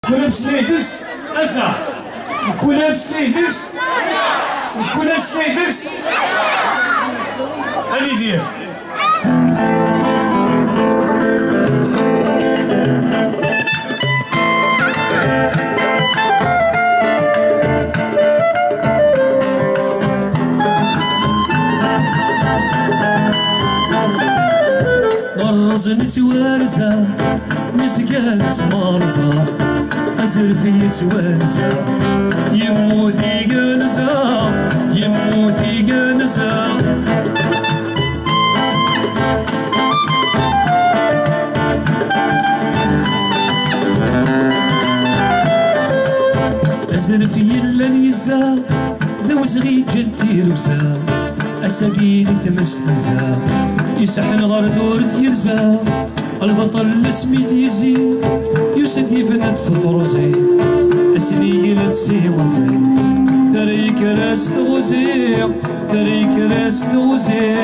كلها بسيدس أزا كلها بسيدس كلها بسيدس أني دير مرزنت وارزة مسكات مرزة أزرفي توانزة يموتي جنزة يموتي جنزة أزرفي الليزة ذو زغي جنتي روزة أساقيني ثمستزة يسحن غردور تيرزا البطل اسمي ديزي يوسد يفند في طروزي أسني لتسي وزي ثريك راس تغزي ثريك راس تغزي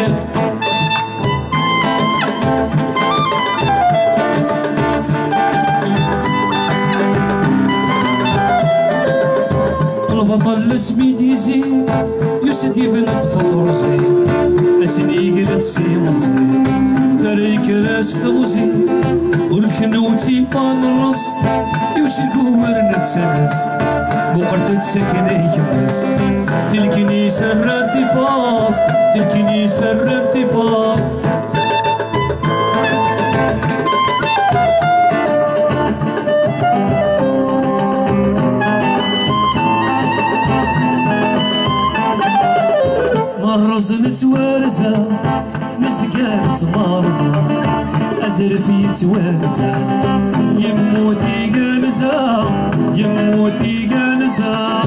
البطل اسمي ديزي يوسد يفند في طروزي أسني لتسي وزي ثريك راس تغزي والكنوتي فان الراس يوشك ورنت سنز بقرت سكني يمز في الكنيسة الرتفاص في الكنيسة الرتفاص مرزنت وارزة مسكانت مارزة أزرفي توانزة يموتي جنزة يموتي جنزة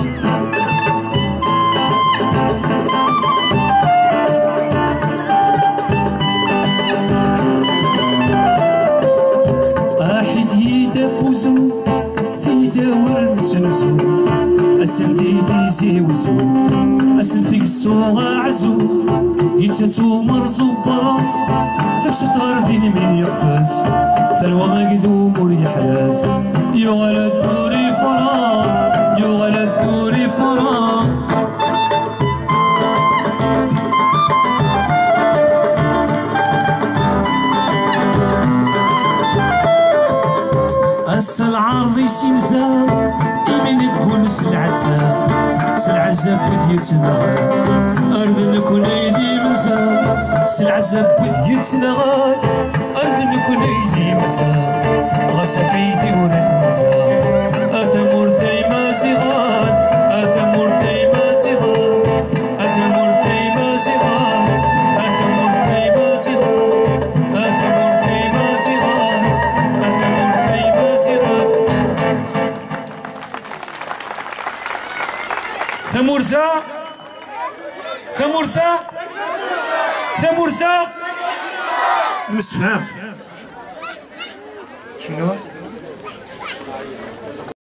أحيثي ثبوزو تيثا ورنجنزو أسندي تيزي وزو أسنفيك السوغ عزو يتسو مرزو براس تفسو ثارثين من يقفز ثروة مقدوم ويحراز يغلى الدوري فراس يغلى الدوري فراس أسا العرضي سينزا إيمن يقول سلعزا سلعزا بذيتنا أرض نكون أيدي منزا سلعزا بذيتنا أرض نكون أيدي منزا غسا كيثي ونثمزا أثمر ثيما زغان أثمر ثيما زغان أثمر ثيما زغان أثمر ثيما زغان أثمر ثيما زغان أثمر ثيما زغان ثمورثا ثمورثا ثمورثا مستفهم شنو